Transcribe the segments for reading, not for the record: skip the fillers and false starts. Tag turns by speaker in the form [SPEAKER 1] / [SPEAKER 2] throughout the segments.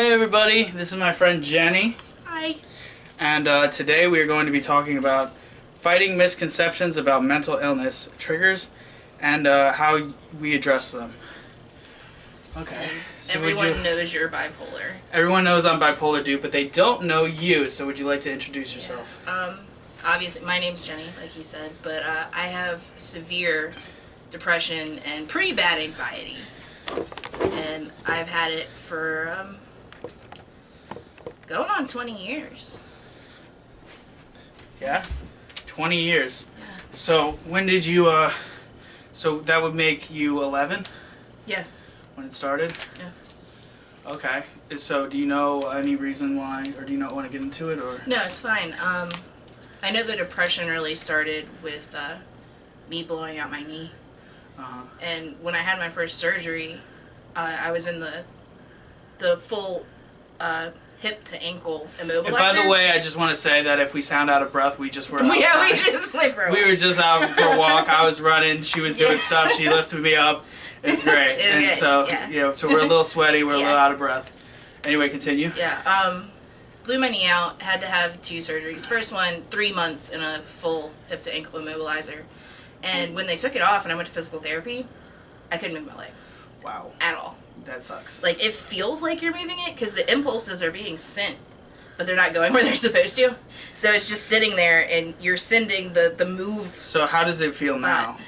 [SPEAKER 1] Hey everybody, this is my friend Jenny,
[SPEAKER 2] Hi.
[SPEAKER 1] and today we are going to be talking about fighting misconceptions about mental illness, triggers, and how we address them. Okay. So
[SPEAKER 2] Everyone knows you're bipolar.
[SPEAKER 1] everyone knows I'm bipolar, dude, but they don't know you, so would you like to introduce yourself?
[SPEAKER 2] Yeah. Obviously, my name's Jenny, like he said, but I have severe depression and pretty bad anxiety. And I've had it for going on 20 years.
[SPEAKER 1] Yeah? 20 years.
[SPEAKER 2] Yeah.
[SPEAKER 1] So when did you, so that would make you 11?
[SPEAKER 2] Yeah.
[SPEAKER 1] When it started?
[SPEAKER 2] Yeah.
[SPEAKER 1] Okay. So do you know any reason why, or do you not want to get into it, or?
[SPEAKER 2] No, it's fine. I know the depression really started with me blowing out my knee.
[SPEAKER 1] Uh-huh.
[SPEAKER 2] And when I had my first surgery, I was in the full hip to ankle immobilizer.
[SPEAKER 1] And by the way, I just want to say that if we sound out of breath, we just were outside.
[SPEAKER 2] Yeah, we just went for a walk.
[SPEAKER 1] We were just out for a walk. I was running. She was doing stuff. She lifted me up. It's great. And so, so we're a little sweaty. We're a little out of breath. Anyway, continue.
[SPEAKER 2] Yeah. Blew my knee out. Had to have 2 surgeries. First one, 3 months in a full hip to ankle immobilizer. And when they took it off and I went to physical therapy, I couldn't move my leg.
[SPEAKER 1] Wow.
[SPEAKER 2] At all.
[SPEAKER 1] That sucks.
[SPEAKER 2] Like, it feels like you're moving it because the impulses are being sent, but they're not going where they're supposed to. So it's just sitting there and you're sending the move.
[SPEAKER 1] So how does it feel now?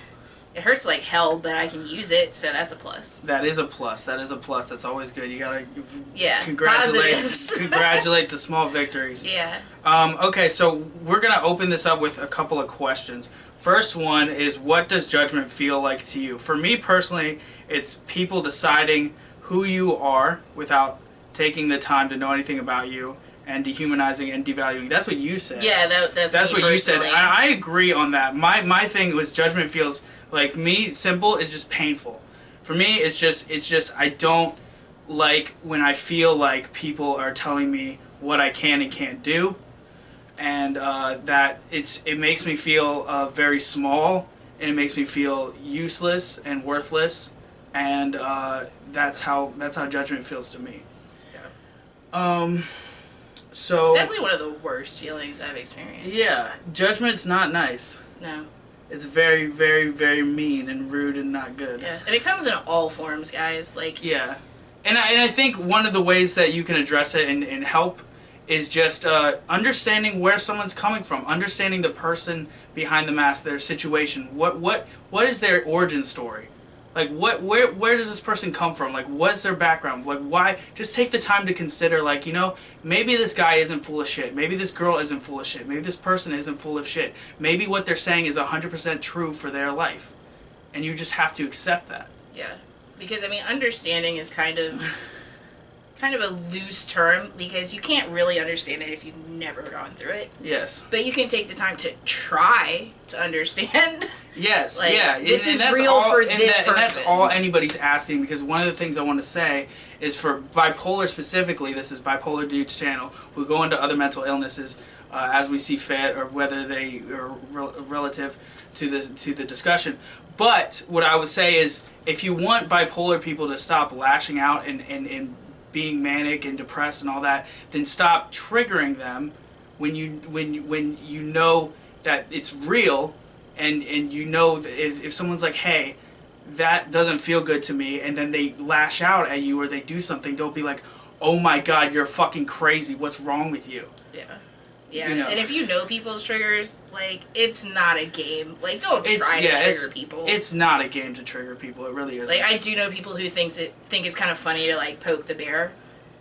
[SPEAKER 2] It hurts like hell, but I can use it, so that's a plus.
[SPEAKER 1] That is a plus. That is a plus. That's always good. You gotta
[SPEAKER 2] positives.
[SPEAKER 1] congratulate the small victories.
[SPEAKER 2] Yeah.
[SPEAKER 1] Okay, so we're gonna open this up with a couple of questions. First one is, what does judgment feel like to you? For me personally, it's people deciding who you are without taking the time to know anything about you and dehumanizing and devaluing. That's what you said.
[SPEAKER 2] Yeah, that's
[SPEAKER 1] what you said. I agree on that. My thing was judgment feels like me simple is just painful. For me, it's just I don't like when I feel like people are telling me what I can and can't do, and that it makes me feel very small, and it makes me feel useless and worthless, and that's how judgment feels to me.
[SPEAKER 2] Yeah.
[SPEAKER 1] So
[SPEAKER 2] it's definitely one of the worst feelings I've experienced.
[SPEAKER 1] Yeah, judgment's not nice.
[SPEAKER 2] No.
[SPEAKER 1] It's very, very, very mean and rude and not good.
[SPEAKER 2] Yeah, and it comes in all forms, guys. Like.
[SPEAKER 1] Yeah, and I think one of the ways that you can address it and help is just understanding where someone's coming from, understanding the person behind the mask, their situation. What is their origin story? Like, where does this person come from? Like, what's their background? Like, why? Just take the time to consider, like, maybe this guy isn't full of shit. Maybe this girl isn't full of shit. Maybe this person isn't full of shit. Maybe what they're saying is 100% true for their life. And you just have to accept that.
[SPEAKER 2] Yeah. Because, I mean, understanding is kind of a loose term because you can't really understand it if you've never gone through it.
[SPEAKER 1] Yes.
[SPEAKER 2] But you can take the time to try to understand.
[SPEAKER 1] Yes,
[SPEAKER 2] like,
[SPEAKER 1] yeah.
[SPEAKER 2] This is real for this person.
[SPEAKER 1] And that's all anybody's asking, because one of the things I want to say is for bipolar specifically, this is Bipolar Dude's channel, we go into other mental illnesses as we see fit, or whether they are relative to the discussion. But what I would say is, if you want bipolar people to stop lashing out and being manic and depressed and all that, then stop triggering them when you know that it's real. And you know that if someone's like, hey, that doesn't feel good to me, and then they lash out at you or they do something, don't be like, oh my god, you're fucking crazy, what's wrong with you?
[SPEAKER 2] Yeah. Yeah, and if you know people's triggers, like, it's not a game. Like, don't try to trigger people.
[SPEAKER 1] It's not a game to trigger people, it really isn't.
[SPEAKER 2] Like, I do know people who think it's kind of funny to, like, poke the bear.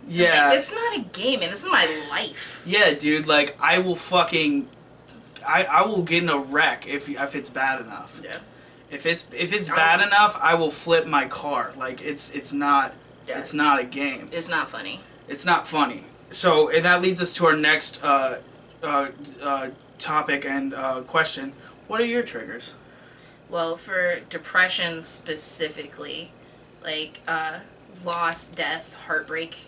[SPEAKER 1] Yeah.
[SPEAKER 2] Like, it's not a game, and this is my life.
[SPEAKER 1] Yeah, dude, like, I will fucking... I will get in a wreck if it's bad enough.
[SPEAKER 2] Yeah.
[SPEAKER 1] If it's bad enough, I will flip my car. Like, it's not a game.
[SPEAKER 2] It's not funny.
[SPEAKER 1] It's not funny. So that leads us to our next topic and question. What are your triggers?
[SPEAKER 2] Well, for depression specifically, like loss, death, heartbreak,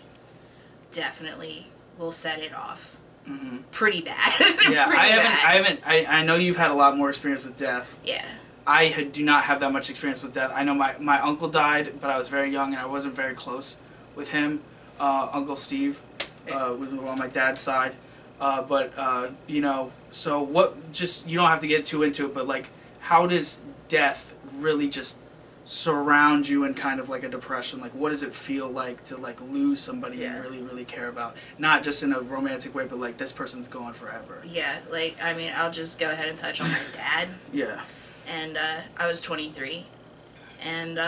[SPEAKER 2] definitely will set it off.
[SPEAKER 1] Mm-hmm.
[SPEAKER 2] Pretty bad.
[SPEAKER 1] Yeah,
[SPEAKER 2] Pretty bad.
[SPEAKER 1] I know you've had a lot more experience with death.
[SPEAKER 2] Yeah.
[SPEAKER 1] I do not have that much experience with death. I know my uncle died, but I was very young and I wasn't very close with him. Uncle Steve, was on my dad's side. You know, so what, just, you don't have to get too into it, but like, how does death really just surround you in kind of like a depression? Like, what does it feel like to like lose somebody you really, really care about? Not just in a romantic way, but like this person's gone forever.
[SPEAKER 2] Yeah, like, I mean, I'll just go ahead and touch on my dad.
[SPEAKER 1] Yeah.
[SPEAKER 2] And I was 23. And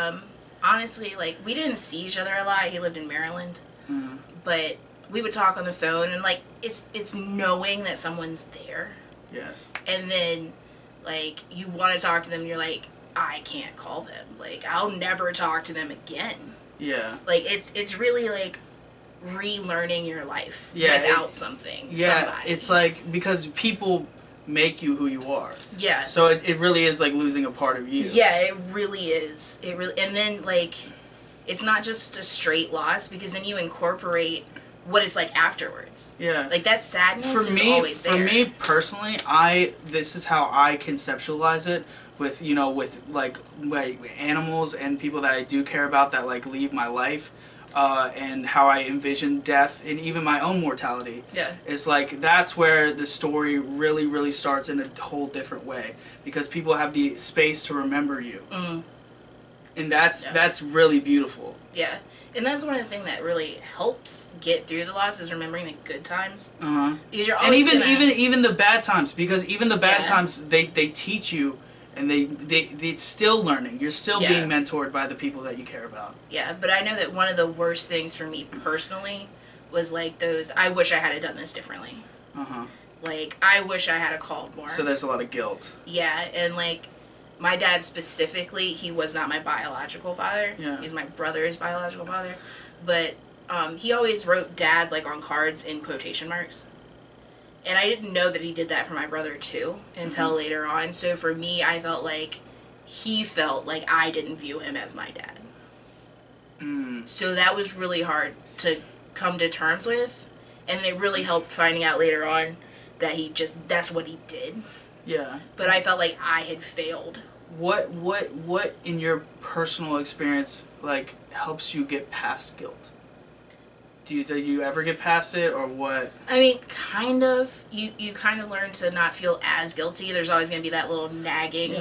[SPEAKER 2] honestly, like, we didn't see each other a lot. He lived in Maryland.
[SPEAKER 1] Mm-hmm.
[SPEAKER 2] But we would talk on the phone, and like, it's knowing that someone's there.
[SPEAKER 1] Yes.
[SPEAKER 2] And then, like, you want to talk to them, and you're like, I can't call them. Like, I'll never talk to them again.
[SPEAKER 1] Yeah.
[SPEAKER 2] Like, it's really like relearning your life without something.
[SPEAKER 1] Yeah,
[SPEAKER 2] somebody.
[SPEAKER 1] it's like, because people make you who you are.
[SPEAKER 2] Yeah.
[SPEAKER 1] So it really is like losing a part of you.
[SPEAKER 2] Yeah, it really is. It really, and then like, it's not just a straight loss, because then you incorporate what it's like afterwards.
[SPEAKER 1] Yeah.
[SPEAKER 2] Like, that sadness is always there.
[SPEAKER 1] For me personally, this is how I conceptualize it with, you know, with like animals and people that I do care about that like leave my life, and how I envision death and even my own mortality.
[SPEAKER 2] Yeah.
[SPEAKER 1] It's like, that's where the story really, really starts in a whole different way, because people have the space to remember you.
[SPEAKER 2] Mm.
[SPEAKER 1] And that's really beautiful.
[SPEAKER 2] Yeah. And that's one of the things that really helps get through the loss, is remembering the good times.
[SPEAKER 1] Uh-huh.
[SPEAKER 2] Because you're
[SPEAKER 1] And
[SPEAKER 2] always
[SPEAKER 1] even the bad times, because even the bad
[SPEAKER 2] Yeah.
[SPEAKER 1] times, they teach you, and they still learning. You're still
[SPEAKER 2] Yeah.
[SPEAKER 1] being mentored by the people that you care about.
[SPEAKER 2] Yeah, but I know that one of the worst things for me personally was like those, I wish I had done this differently.
[SPEAKER 1] Uh-huh.
[SPEAKER 2] Like, I wish I had called more.
[SPEAKER 1] So there's a lot of guilt.
[SPEAKER 2] Yeah, and like, my dad specifically, he was not my biological father.
[SPEAKER 1] Yeah.
[SPEAKER 2] He's my brother's biological father. But he always wrote dad like on cards in quotation marks. And I didn't know that he did that for my brother too until later on. So for me, I felt like he felt like I didn't view him as my dad.
[SPEAKER 1] Mm.
[SPEAKER 2] So that was really hard to come to terms with. And it really helped finding out later on that that's what he did.
[SPEAKER 1] Yeah.
[SPEAKER 2] But I felt like I had failed.
[SPEAKER 1] What in your personal experience like helps you get past guilt? Do you ever get past it, or what?
[SPEAKER 2] I mean, kind of. You kind of learn to not feel as guilty. There's always going to be that little nagging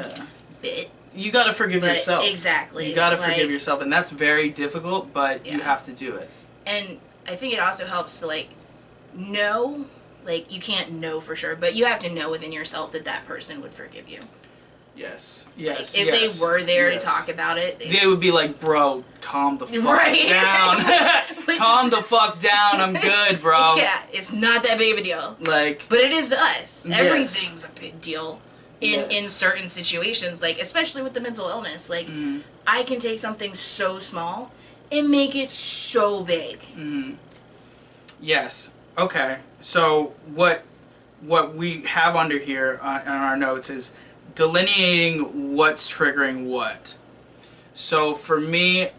[SPEAKER 2] bit.
[SPEAKER 1] You got to forgive yourself.
[SPEAKER 2] Exactly.
[SPEAKER 1] You got to forgive yourself, and that's very difficult, but you
[SPEAKER 2] Yeah.
[SPEAKER 1] have to do it.
[SPEAKER 2] And I think it also helps to like know, like, you can't know for sure, but you have to know within yourself that that person would forgive you.
[SPEAKER 1] Yes.
[SPEAKER 2] Like,
[SPEAKER 1] Yes.
[SPEAKER 2] if
[SPEAKER 1] yes,
[SPEAKER 2] they were there
[SPEAKER 1] yes.
[SPEAKER 2] to talk about it,
[SPEAKER 1] They would be like, bro, calm the fuck
[SPEAKER 2] Right.
[SPEAKER 1] down. Calm the fuck down. I'm good, bro.
[SPEAKER 2] Yeah, it's not that big of a deal.
[SPEAKER 1] Like,
[SPEAKER 2] But it is to us.
[SPEAKER 1] Yes.
[SPEAKER 2] Everything's a big deal in
[SPEAKER 1] Yes.
[SPEAKER 2] certain situations, like, especially with the mental illness. Like, I can take something so small and make it so big.
[SPEAKER 1] yes. Okay. So what we have under here on our notes is delineating what's triggering what. So for me,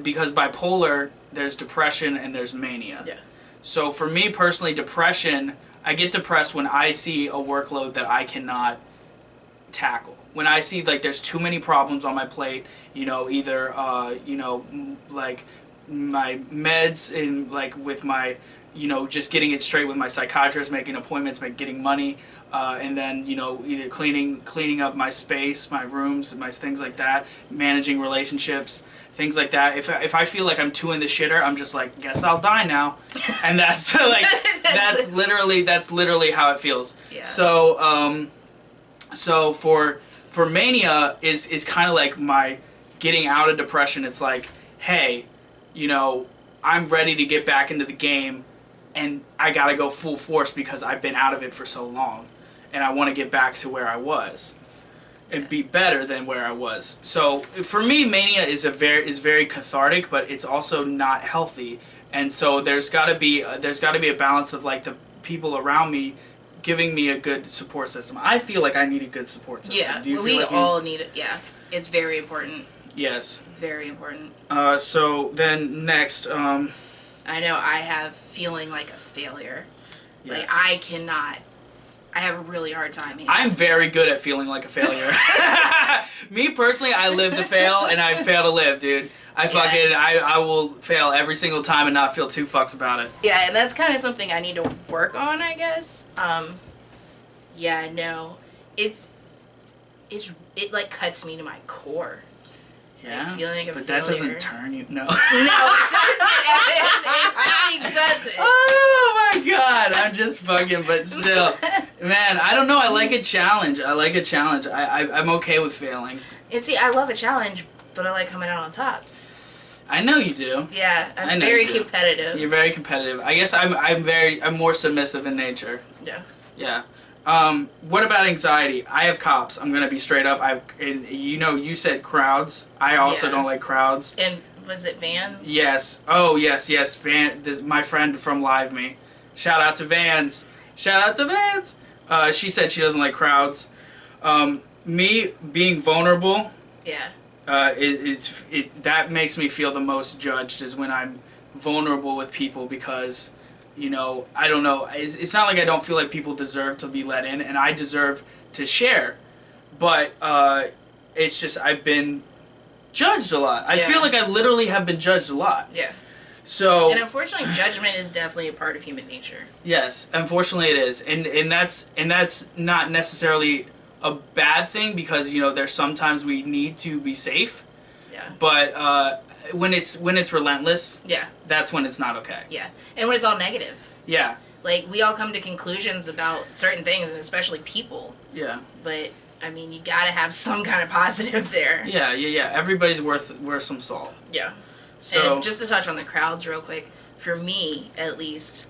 [SPEAKER 1] because bipolar, there's depression and there's mania.
[SPEAKER 2] Yeah.
[SPEAKER 1] So for me personally, depression, I get depressed when I see a workload that I cannot tackle. When I see like there's too many problems on my plate, you know, either like my meds and like with my, you know, just getting it straight with my psychiatrist, making appointments, getting money, and then, you know, either cleaning up my space, my rooms, my things like that, managing relationships, things like that. If I feel like I'm too in the shitter, I'm just like, guess I'll die now, and that's like that's literally how it feels.
[SPEAKER 2] Yeah.
[SPEAKER 1] So for mania is kind of like my getting out of depression. It's like, hey, you know, I'm ready to get back into the game, and I gotta go full force because I've been out of it for so long, and I want to get back to where I was and be better than where I was. So for me, mania is very cathartic, but it's also not healthy. And so there's got to be a balance of like the people around me giving me a good support system. I feel like I need a good support system.
[SPEAKER 2] Yeah,
[SPEAKER 1] Do you
[SPEAKER 2] we
[SPEAKER 1] feel like
[SPEAKER 2] all need it. Yeah, it's very important.
[SPEAKER 1] Yes.
[SPEAKER 2] Very important.
[SPEAKER 1] So then next,
[SPEAKER 2] I know I have feeling like a failure.
[SPEAKER 1] yes.
[SPEAKER 2] Like, I have a really hard time here.
[SPEAKER 1] I'm very good at feeling like a failure. Me personally, I live to fail and I fail to live, dude. I will fail every single time and not feel two fucks about it.
[SPEAKER 2] Yeah, and that's kind of something I need to work on, I guess. Yeah, no. It like cuts me to my core.
[SPEAKER 1] Yeah,
[SPEAKER 2] like feeling like a
[SPEAKER 1] but
[SPEAKER 2] failure.
[SPEAKER 1] that doesn't turn you. No.
[SPEAKER 2] No, it doesn't. It really doesn't.
[SPEAKER 1] Oh my god, I'm just fucking, but still, man, I don't know. I like a challenge. I'm okay with failing.
[SPEAKER 2] And see, I love a challenge, but I like coming out on top.
[SPEAKER 1] I know you do.
[SPEAKER 2] Yeah,
[SPEAKER 1] I
[SPEAKER 2] I'm
[SPEAKER 1] know
[SPEAKER 2] very
[SPEAKER 1] you do.
[SPEAKER 2] competitive.
[SPEAKER 1] You're very competitive. I guess I'm more submissive in nature.
[SPEAKER 2] Yeah.
[SPEAKER 1] Yeah. What about anxiety? I have cops. I'm gonna be straight up. You said crowds. I also don't like crowds.
[SPEAKER 2] And was it Vans?
[SPEAKER 1] Yes. Oh, yes. My friend from Live Me. Shout out to Vans. She said she doesn't like crowds. Me being vulnerable.
[SPEAKER 2] Yeah.
[SPEAKER 1] That makes me feel the most judged is when I'm vulnerable with people because. I don't know. It's not like I don't feel like people deserve to be let in, and I deserve to share. But it's just I've been judged a lot. I feel like I literally have been judged a lot.
[SPEAKER 2] Yeah.
[SPEAKER 1] So.
[SPEAKER 2] And unfortunately, judgment is definitely a part of human nature.
[SPEAKER 1] Yes, unfortunately it is, and that's not necessarily a bad thing because there's sometimes we need to be safe.
[SPEAKER 2] Yeah.
[SPEAKER 1] But when it's relentless, that's when it's not okay.
[SPEAKER 2] Yeah, and when it's all negative.
[SPEAKER 1] Yeah.
[SPEAKER 2] Like we all come to conclusions about certain things, and especially people.
[SPEAKER 1] Yeah.
[SPEAKER 2] But I mean, you gotta have some kind of positive there.
[SPEAKER 1] Yeah. Everybody's worth some salt.
[SPEAKER 2] Yeah.
[SPEAKER 1] So
[SPEAKER 2] and just to touch on the crowds real quick, for me at least,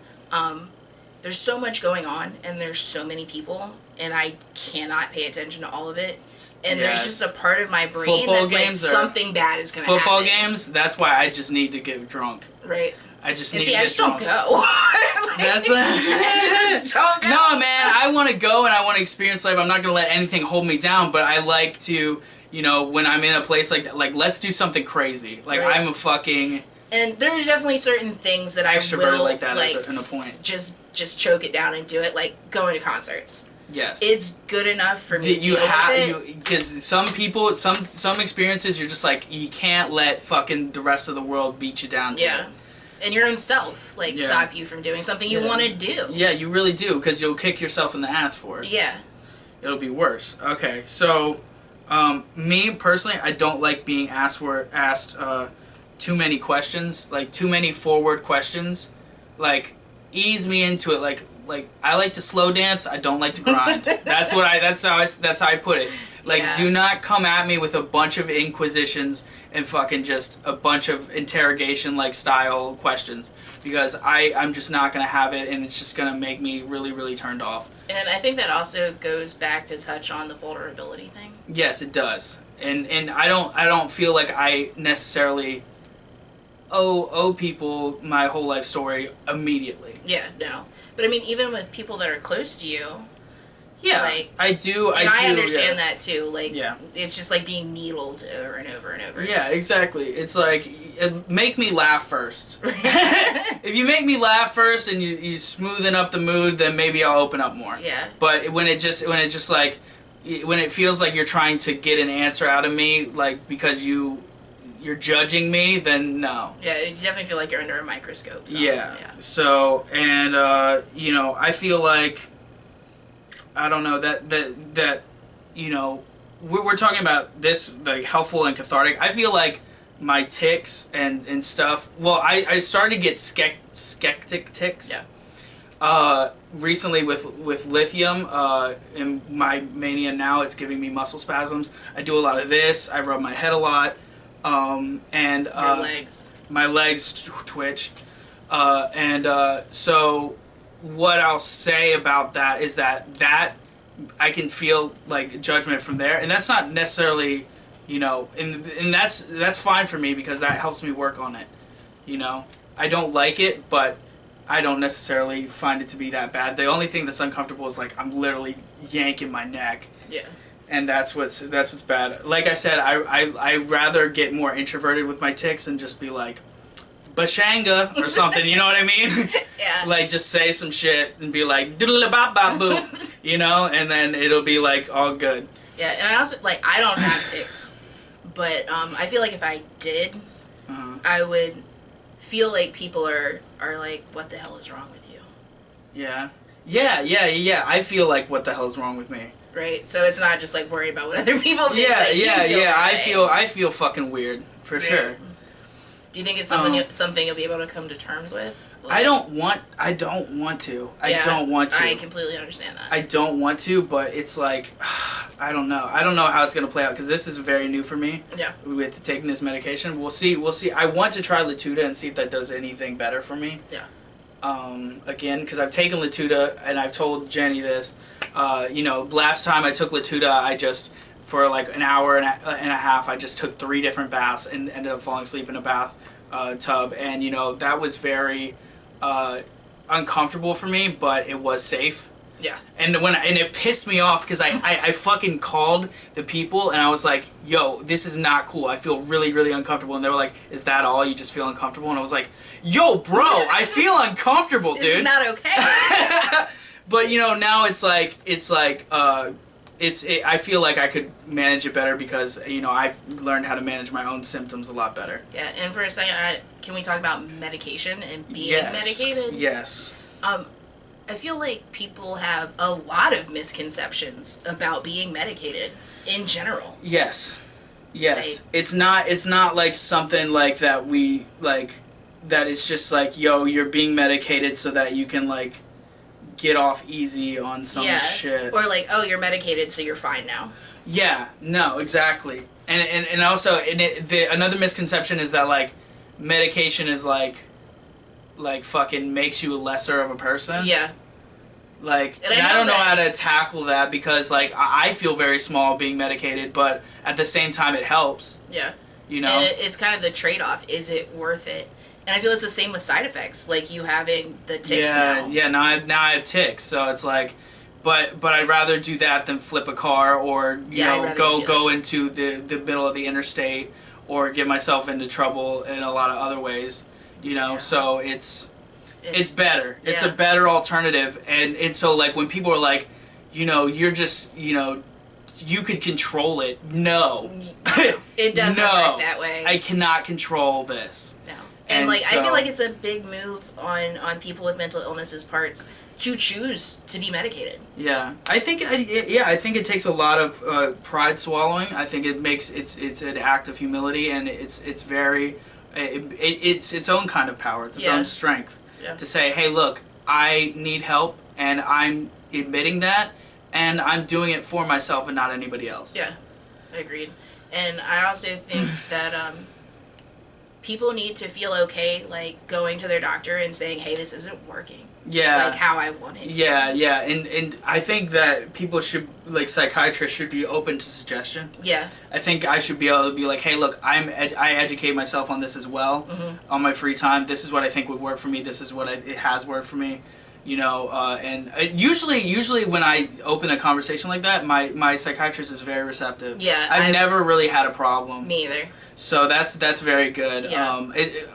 [SPEAKER 2] there's so much going on, and there's so many people, and I cannot pay attention to all of it. And there's just a part of my brain that's like something bad is going to happen.
[SPEAKER 1] Football games, that's why I just need to get drunk.
[SPEAKER 2] Right.
[SPEAKER 1] I just
[SPEAKER 2] need
[SPEAKER 1] to get
[SPEAKER 2] I just
[SPEAKER 1] drunk.
[SPEAKER 2] don't go.
[SPEAKER 1] That's
[SPEAKER 2] I just don't go.
[SPEAKER 1] No, man, I want to go and I want to experience life. I'm not going to let anything hold me down, but I like to, when I'm in a place like that, like, let's do something crazy. Like, I'm a fucking...
[SPEAKER 2] And there are definitely certain things that I will,
[SPEAKER 1] like that in a point.
[SPEAKER 2] Just choke it down and do it, like going to concerts.
[SPEAKER 1] Yes.
[SPEAKER 2] It's good enough for me to deal with it.
[SPEAKER 1] Because some people, some experiences, you're just like, you can't let fucking the rest of the world beat you down to it.
[SPEAKER 2] And your own self, stop you from doing something you want to do.
[SPEAKER 1] Yeah, you really do, because you'll kick yourself in the ass for it.
[SPEAKER 2] Yeah.
[SPEAKER 1] It'll be worse. Okay, so, me, personally, I don't like being asked too many questions, like, too many forward questions. Like, ease me into it, like I like to slow dance. I don't like to grind. That's how I put it. Like, do not come at me with a bunch of inquisitions and fucking just a bunch of interrogation like style questions because I'm just not gonna have it, and it's just gonna make me really, really turned off. And
[SPEAKER 2] I think that also goes back to touch on the vulnerability thing.
[SPEAKER 1] Yes, it does. And I don't feel like I necessarily owe people my whole life story immediately.
[SPEAKER 2] Yeah, no. But I mean, even with people that are close to you.
[SPEAKER 1] Yeah, I do.
[SPEAKER 2] And I understand that too. Like, it's just like being needled over and over and over.
[SPEAKER 1] Yeah, exactly. It's like, make me laugh first. If you make me laugh first and you smoothen up the mood, then maybe I'll open up more.
[SPEAKER 2] Yeah.
[SPEAKER 1] But when it feels like you're trying to get an answer out of me, like because you're judging me, then no.
[SPEAKER 2] Yeah, you definitely feel like you're under a microscope. So,
[SPEAKER 1] yeah. So, and, I feel like, I don't know, that we're talking about this, like, helpful and cathartic. I feel like my tics and stuff, well, I started to get skeptic tics.
[SPEAKER 2] Yeah.
[SPEAKER 1] Recently with lithium, in my mania now, it's giving me muscle spasms. I do a lot of this. I rub my head a lot. And
[SPEAKER 2] your legs.
[SPEAKER 1] My legs twitch. So what I'll say about that is that I can feel like judgment from there, and that's not necessarily, and that's fine for me because that helps me work on it. I don't like it, but I don't necessarily find it to be that bad. The only thing that's uncomfortable is like I'm literally yanking my neck.
[SPEAKER 2] Yeah.
[SPEAKER 1] And that's what's bad. Like I said, I rather get more introverted with my tics and just be like, Bashanga or something, you know what I mean?
[SPEAKER 2] Yeah.
[SPEAKER 1] Like just say some shit and be like doodle bop bop boo, and then it'll be like all good.
[SPEAKER 2] Yeah, and I also I don't have tics, but I feel like if I did, I would feel like people are like, what the hell is wrong with you?
[SPEAKER 1] Yeah. Yeah. I feel like, what the hell is wrong with me?
[SPEAKER 2] Right? So it's not just like worried about what other people think.
[SPEAKER 1] Yeah,
[SPEAKER 2] like,
[SPEAKER 1] yeah. I feel fucking weird for sure.
[SPEAKER 2] Do you think it's something you'll be able to come to terms with? Like,
[SPEAKER 1] I don't want to. I don't want to.
[SPEAKER 2] I completely understand that.
[SPEAKER 1] I don't want to, but it's like, I don't know. I don't know how it's going to play out because this is very new for me.
[SPEAKER 2] Yeah.
[SPEAKER 1] With taking this medication. We'll see. I want to try Latuda and see if that does anything better for me.
[SPEAKER 2] Yeah.
[SPEAKER 1] Again, because I've taken Latuda and I've told Jenny this. Last time I took Latuda, I just, for like an hour and a half, I just took 3 different baths and ended up falling asleep in a bath tub. And, that was very uncomfortable for me, but it was safe.
[SPEAKER 2] Yeah.
[SPEAKER 1] And it pissed me off because I fucking called the people and I was like, yo, this is not cool. I feel really, really uncomfortable. And they were like, is that all? You just feel uncomfortable? And I was like, yo, bro, I feel uncomfortable, dude.
[SPEAKER 2] It's not okay.
[SPEAKER 1] But now I feel like I could manage it better because I've learned how to manage my own symptoms a lot better.
[SPEAKER 2] Yeah, and for a second, can we talk about medication and being medicated?
[SPEAKER 1] Yes.
[SPEAKER 2] I feel like people have a lot of misconceptions about being medicated in general.
[SPEAKER 1] Yes. Like, it's not like something like that that it's just like, yo, you're being medicated so that you can like get off easy on some shit.
[SPEAKER 2] Or like, oh, you're medicated so you're fine now.
[SPEAKER 1] Yeah, no, exactly. And also another misconception is that like medication is like fucking makes you lesser of a person.
[SPEAKER 2] Yeah.
[SPEAKER 1] Like, and I don't know how to tackle that because like I feel very small being medicated, but at the same time it helps.
[SPEAKER 2] Yeah.
[SPEAKER 1] And
[SPEAKER 2] it's kind of the trade-off. Is it worth it? And I feel it's the same with side effects, like you having the tics now.
[SPEAKER 1] Yeah, now I have tics, so it's like, but I'd rather do that than flip a car or go into the middle of the interstate or get myself into trouble in a lot of other ways, So it's better. It's a better alternative, and so like when people are like, you're just you could control it. No,
[SPEAKER 2] it doesn't work that way.
[SPEAKER 1] I cannot control this.
[SPEAKER 2] No. And like I feel like it's a big move on people with mental illnesses parts to choose to be medicated.
[SPEAKER 1] Yeah, I think it takes a lot of pride swallowing. I think it makes it's an act of humility, and it's very it's its own kind of power. It's its own strength to say, hey, look, I need help, and I'm admitting that, and I'm doing it for myself and not anybody else.
[SPEAKER 2] Yeah, agreed. And I also think that people need to feel okay, like, going to their doctor and saying, hey, this isn't working.
[SPEAKER 1] Yeah.
[SPEAKER 2] Like, how I want it to.
[SPEAKER 1] Yeah. And I think that people should, like, psychiatrists should be open to suggestion.
[SPEAKER 2] Yeah. I
[SPEAKER 1] think I should be able to be like, hey, look, I educate myself on this as well on my free time. This is what I think would work for me. This is what it has worked for me. And usually when I open a conversation like that, my psychiatrist is very receptive.
[SPEAKER 2] Yeah.
[SPEAKER 1] I've never really had a problem.
[SPEAKER 2] Me either.
[SPEAKER 1] So that's very good.
[SPEAKER 2] Yeah.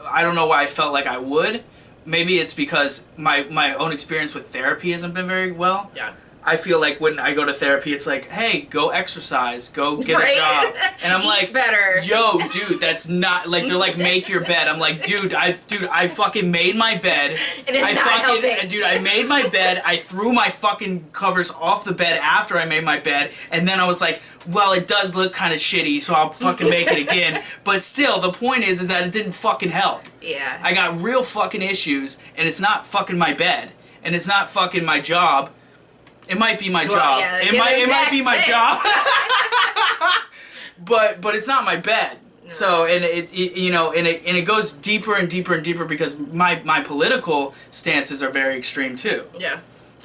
[SPEAKER 1] I don't know why I felt like I would. Maybe it's because my own experience with therapy hasn't been very well.
[SPEAKER 2] Yeah.
[SPEAKER 1] I feel like when I go to therapy, it's like, hey, go exercise, go get a job. And I'm
[SPEAKER 2] Eat
[SPEAKER 1] like,
[SPEAKER 2] better.
[SPEAKER 1] yo, dude, that's not, like, they're like, make your bed. I'm like, dude, I fucking made my bed.
[SPEAKER 2] And it's not helping.
[SPEAKER 1] Dude, I made my bed. I threw my fucking covers off the bed after I made my bed. And then I was like, well, it does look kind of shitty, so I'll fucking make it again. But still, the point is that it didn't fucking help.
[SPEAKER 2] Yeah.
[SPEAKER 1] I got real fucking issues, and it's not fucking my bed. And it's not fucking my job. It might be my job.
[SPEAKER 2] Yeah,
[SPEAKER 1] it might be my job. but it's not my bed. No. So and it goes deeper and deeper and deeper because my political stances are very extreme too.
[SPEAKER 2] Yeah.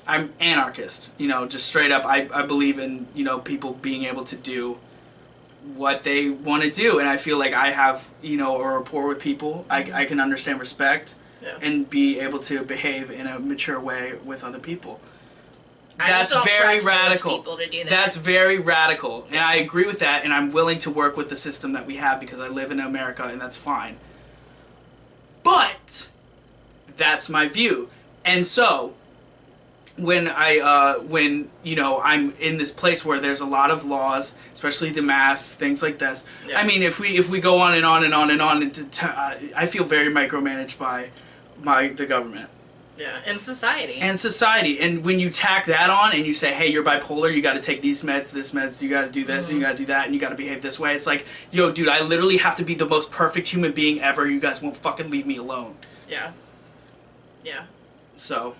[SPEAKER 1] I'm anarchist, just straight up. I believe in, people being able to do what they want to do, and I feel like I have, a rapport with people. I can understand respect and be able to behave in a mature way with other people. That's very radical.
[SPEAKER 2] People to do that.
[SPEAKER 1] That's very radical, and I agree with that, and I'm willing to work with the system that we have because I live in America, and that's fine. But that's my view. And so when you know I'm in this place where there's a lot of laws, especially the masks, things like this.
[SPEAKER 2] Yeah.
[SPEAKER 1] I mean, if we go on and on and on and on, I feel very micromanaged by the government.
[SPEAKER 2] Yeah, and society.
[SPEAKER 1] And when you tack that on and you say, hey, you're bipolar, you got to take these meds, this meds, you got to do this, and you got to do that, and you got to behave this way. It's like, yo, dude, I literally have to be the most perfect human being ever. You guys won't fucking leave me alone.
[SPEAKER 2] Yeah. Yeah.
[SPEAKER 1] So.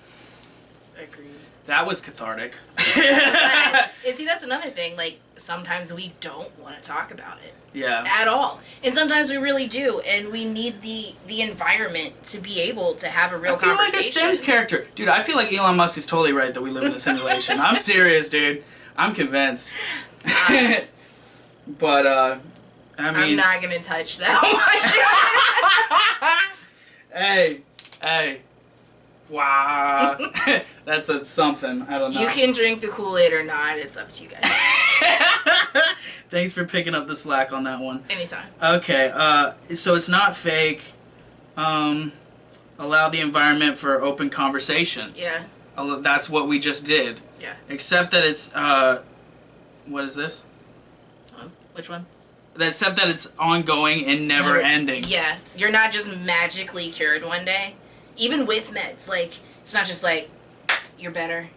[SPEAKER 2] Agreed.
[SPEAKER 1] That was cathartic.
[SPEAKER 2] And see, that's another thing. Like, sometimes we don't want to talk about it.
[SPEAKER 1] Yeah.
[SPEAKER 2] At all. And sometimes we really do. And we need the environment to be able to have a real conversation.
[SPEAKER 1] I feel like a Sims character. Dude, I feel like Elon Musk is totally right that we live in a simulation. I'm serious, dude. I'm convinced. But, I mean...
[SPEAKER 2] I'm not going to touch that one.
[SPEAKER 1] Hey. Wow. That's something. I don't know.
[SPEAKER 2] You can drink the Kool-Aid or not. It's up to you guys.
[SPEAKER 1] Thanks for picking up the slack on that one.
[SPEAKER 2] Anytime.
[SPEAKER 1] Okay, so it's not fake. Allow the environment for open conversation.
[SPEAKER 2] Yeah.
[SPEAKER 1] That's what we just did.
[SPEAKER 2] Yeah.
[SPEAKER 1] Except that it's, what is this?
[SPEAKER 2] Which one?
[SPEAKER 1] Except that it's ongoing and never ending.
[SPEAKER 2] Yeah. You're not just magically cured one day. Even with meds. Like, it's not just like, you're better.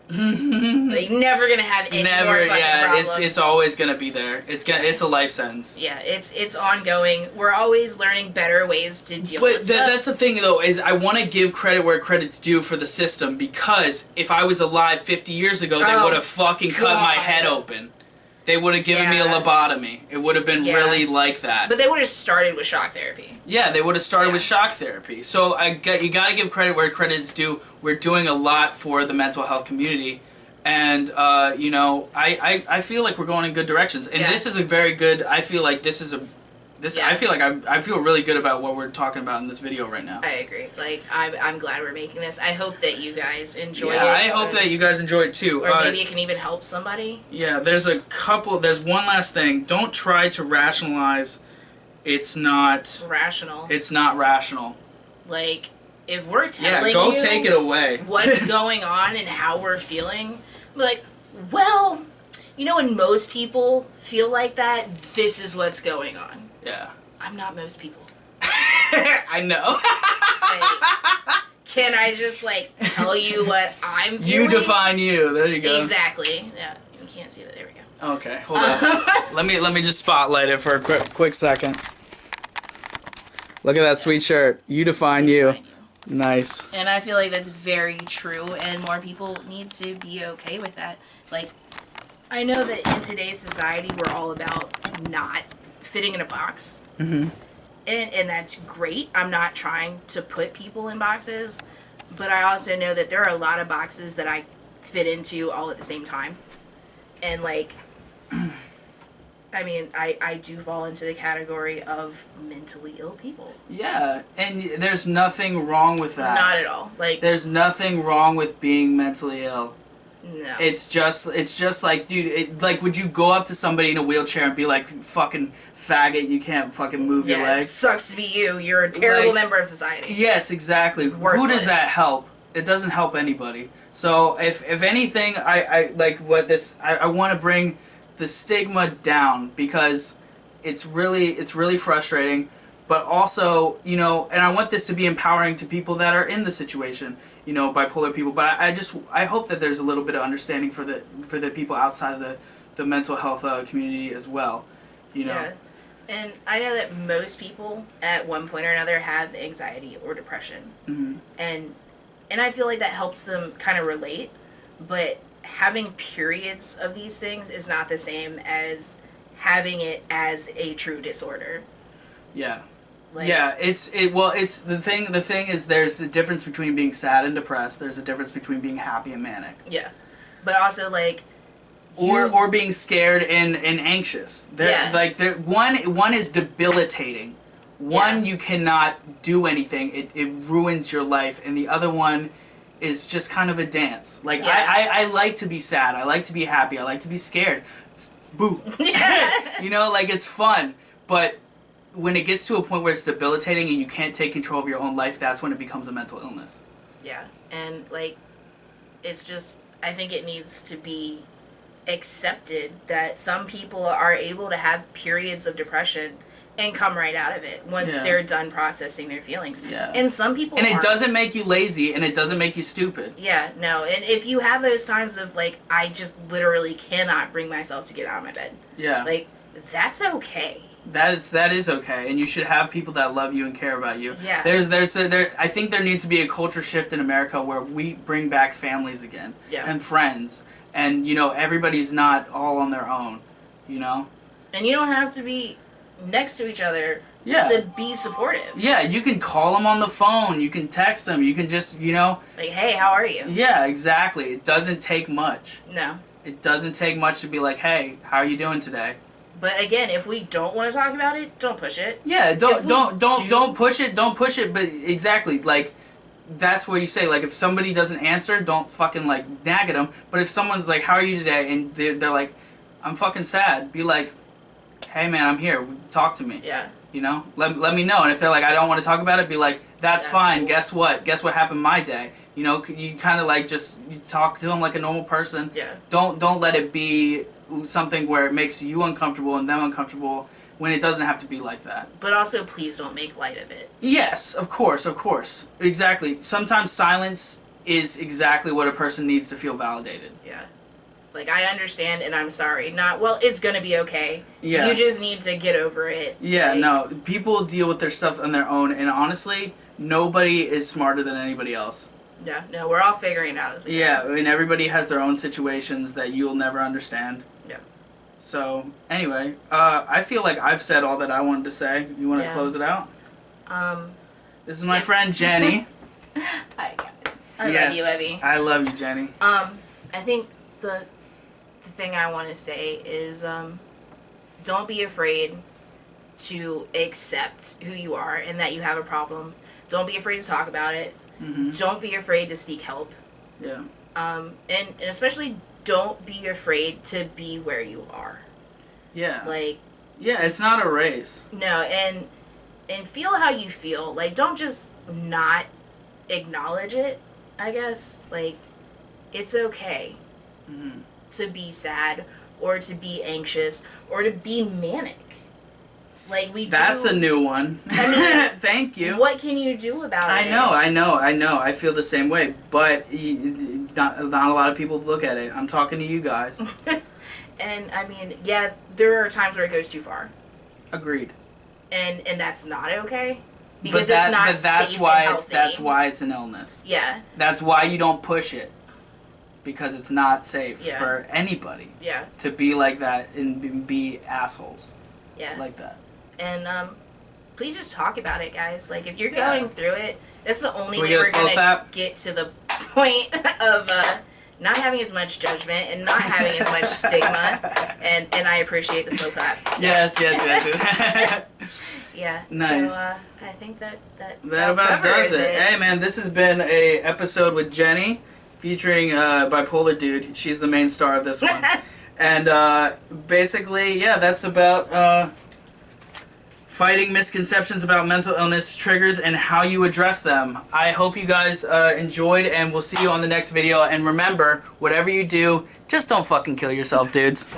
[SPEAKER 2] Like, never gonna have any more fucking problems.
[SPEAKER 1] It's always gonna be there. It's a life sentence.
[SPEAKER 2] Yeah, it's ongoing. We're always learning better ways to deal with stuff.
[SPEAKER 1] But that's the thing, though, is I want to give credit where credit's due for the system, because if I was alive 50 years ago, they would have fucking cut my head open. They would have given me a lobotomy. It would have been really like that.
[SPEAKER 2] But they would have started with shock therapy.
[SPEAKER 1] Yeah, they would have started with shock therapy. So you got to give credit where credit is due. We're doing a lot for the mental health community, and you know, I feel like we're going in good directions. And this is a very good. I feel like this is a. I feel like I feel really good about what we're talking about in this video right now.
[SPEAKER 2] I agree. Like, I'm glad we're making this. I hope that you guys enjoy it.
[SPEAKER 1] Yeah, I hope that you guys enjoy it too.
[SPEAKER 2] Or maybe it can even help somebody.
[SPEAKER 1] Yeah, there's one last thing. Don't try to rationalize. It's not
[SPEAKER 2] rational.
[SPEAKER 1] It's not rational.
[SPEAKER 2] Like, if we're telling
[SPEAKER 1] go
[SPEAKER 2] you
[SPEAKER 1] take it away.
[SPEAKER 2] What's going on and how we're feeling, we're like, well, you know, when most people feel like that, this is what's going on.
[SPEAKER 1] Yeah.
[SPEAKER 2] I'm not most people.
[SPEAKER 1] I know.
[SPEAKER 2] Like, can I just, like, tell you what I'm feeling?
[SPEAKER 1] You define you. There you go.
[SPEAKER 2] Exactly. Yeah, you can't see that. There we go.
[SPEAKER 1] Okay, hold on. let me just spotlight it for a quick second. Look at that sweet shirt. You define you. Nice.
[SPEAKER 2] And I feel like that's very true, and more people need to be okay with that. Like, I know that in today's society, we're all about not fitting in a box. Mm-hmm. And that's great. I'm not trying to put people in boxes, but I also know that there are a lot of boxes that I fit into all at the same time. And, like, I mean, I do fall into the category of mentally ill people.
[SPEAKER 1] Yeah, and there's nothing wrong with that.
[SPEAKER 2] Not at all. Like,
[SPEAKER 1] there's nothing wrong with being mentally ill.
[SPEAKER 2] No.
[SPEAKER 1] It's just like, dude, like, would you go up to somebody in a wheelchair and be like, fucking faggot, you can't fucking move your leg?
[SPEAKER 2] It sucks to be you. You're a terrible member of society.
[SPEAKER 1] Yes, exactly.
[SPEAKER 2] Worthless.
[SPEAKER 1] Who does that help? It doesn't help anybody. So if anything, I like what this, I want to bring the stigma down, because it's really frustrating, but also, you know, and I want this to be empowering to people that are in the situation, you know, bipolar people, but I hope that there's a little bit of understanding for the people outside of the mental health community as well, you know.
[SPEAKER 2] Yeah. And I know that most people at one point or another have anxiety or depression. Mm-hmm. And I feel like that helps them kind of relate, but having periods of these things is not the same as having it as a true disorder.
[SPEAKER 1] Yeah. Like, yeah, it's the thing is, there's a difference between being sad and depressed. There's a difference between being happy and manic.
[SPEAKER 2] Yeah. But also, like,
[SPEAKER 1] or being scared and anxious. One is debilitating. One, you cannot do anything. It ruins your life. And the other one is just kind of a dance. Like, I like to be sad. I like to be happy. I like to be scared. Boo. You know, like, it's fun. But when it gets to a point where it's debilitating and you can't take control of your own life, that's when it becomes a mental illness.
[SPEAKER 2] Yeah. And, like, It's just, I think it needs to be accepted that some people are able to have periods of depression and come right out of it once they're done processing their feelings.
[SPEAKER 1] Yeah.
[SPEAKER 2] And some people
[SPEAKER 1] And it doesn't make you lazy, and it doesn't make you stupid.
[SPEAKER 2] Yeah, no. And if you have those times of, like, I just literally cannot bring myself to get out of my bed.
[SPEAKER 1] Yeah.
[SPEAKER 2] Like, that's okay.
[SPEAKER 1] That is okay, and you should have people that love you and care about you.
[SPEAKER 2] Yeah.
[SPEAKER 1] I think there needs to be a culture shift in America where we bring back families again.
[SPEAKER 2] Yeah.
[SPEAKER 1] And friends. And, you know, everybody's not all on their own, you know?
[SPEAKER 2] And you don't have to be next to each other to be supportive.
[SPEAKER 1] Yeah, you can call them on the phone. You can text them. You can just, you know.
[SPEAKER 2] Like, hey, how are you?
[SPEAKER 1] Yeah, exactly. It doesn't take much.
[SPEAKER 2] No.
[SPEAKER 1] It doesn't take much to be like, hey, how are you doing today?
[SPEAKER 2] But again, if we don't want to talk about it, don't push it.
[SPEAKER 1] Yeah, don't push it. Don't push it. But exactly, like, that's where you say, like, if somebody doesn't answer, don't fucking, like, nag at them. But if someone's like, how are you today? And they're like, I'm fucking sad. Be like, hey, man, I'm here. Talk to me.
[SPEAKER 2] Yeah.
[SPEAKER 1] You know? Let me know. And if they're like, I don't want to talk about it, be like, that's fine.
[SPEAKER 2] Cool.
[SPEAKER 1] Guess what? Guess what happened my day? You know, you kind of, like, just you talk to them like a normal person.
[SPEAKER 2] Yeah.
[SPEAKER 1] Don't let it be something where it makes you uncomfortable and them uncomfortable when it doesn't have to be like that.
[SPEAKER 2] But also, please don't make light of it.
[SPEAKER 1] Yes, of course. Exactly. Sometimes silence is exactly what a person needs to feel validated.
[SPEAKER 2] Yeah. Like, I understand and I'm sorry. Not, well, it's gonna be okay.
[SPEAKER 1] Yeah.
[SPEAKER 2] You just need to get over it.
[SPEAKER 1] Yeah,
[SPEAKER 2] like,
[SPEAKER 1] no. People deal with their stuff on their own, and honestly, nobody is smarter than anybody else.
[SPEAKER 2] Yeah, no, we're all figuring it out as we go.
[SPEAKER 1] Yeah, and everybody has their own situations that you'll never understand.
[SPEAKER 2] Yeah.
[SPEAKER 1] So, anyway, I feel like I've said all that I wanted to say. You want to close it out? This is my friend, Jenny.
[SPEAKER 2] Hi, guys. I love you, Evie.
[SPEAKER 1] I love you, Jenny.
[SPEAKER 2] I think the thing I want to say is, don't be afraid to accept who you are and that you have a problem. Don't be afraid to talk about it.
[SPEAKER 1] Mm-hmm.
[SPEAKER 2] Don't be afraid to seek help.
[SPEAKER 1] Yeah.
[SPEAKER 2] And especially don't be afraid to be where you are.
[SPEAKER 1] Yeah.
[SPEAKER 2] Like,
[SPEAKER 1] yeah, it's not a race.
[SPEAKER 2] no, and feel how you feel. Like, don't just not acknowledge it, I guess. Like, it's okay to be sad or to be anxious or to be manic. Like,
[SPEAKER 1] That's a new one.
[SPEAKER 2] I mean,
[SPEAKER 1] thank you.
[SPEAKER 2] What can you do about it?
[SPEAKER 1] I know. I feel the same way, but not a lot of people look at it. I'm talking to you guys.
[SPEAKER 2] And, I mean, yeah, there are times where it goes too far.
[SPEAKER 1] Agreed.
[SPEAKER 2] And that's not okay. Because
[SPEAKER 1] that's
[SPEAKER 2] safe
[SPEAKER 1] why
[SPEAKER 2] and healthy.
[SPEAKER 1] that's why it's an illness.
[SPEAKER 2] Yeah.
[SPEAKER 1] That's why you don't push it. Because it's not safe
[SPEAKER 2] Yeah.
[SPEAKER 1] for anybody
[SPEAKER 2] Yeah.
[SPEAKER 1] to be like that and be assholes.
[SPEAKER 2] Yeah.
[SPEAKER 1] Like that.
[SPEAKER 2] And please just talk about it, guys. Like, if you're going through it, that's the only
[SPEAKER 1] Can we
[SPEAKER 2] way
[SPEAKER 1] get a
[SPEAKER 2] we're
[SPEAKER 1] slow
[SPEAKER 2] gonna
[SPEAKER 1] clap?
[SPEAKER 2] get to the point of not having as much judgment and not having as much stigma. And I appreciate the slow clap.
[SPEAKER 1] Yes.
[SPEAKER 2] Yeah.
[SPEAKER 1] Nice.
[SPEAKER 2] So I think that
[SPEAKER 1] about does it. Hey, man, this has been a episode with Jenny featuring Bipolar Dude. She's the main star of this one. And basically, yeah, that's about fighting misconceptions about mental illness, triggers, and how you address them. I hope you guys enjoyed, and we'll see you on the next video. And remember, whatever you do, just don't fucking kill yourself, dudes.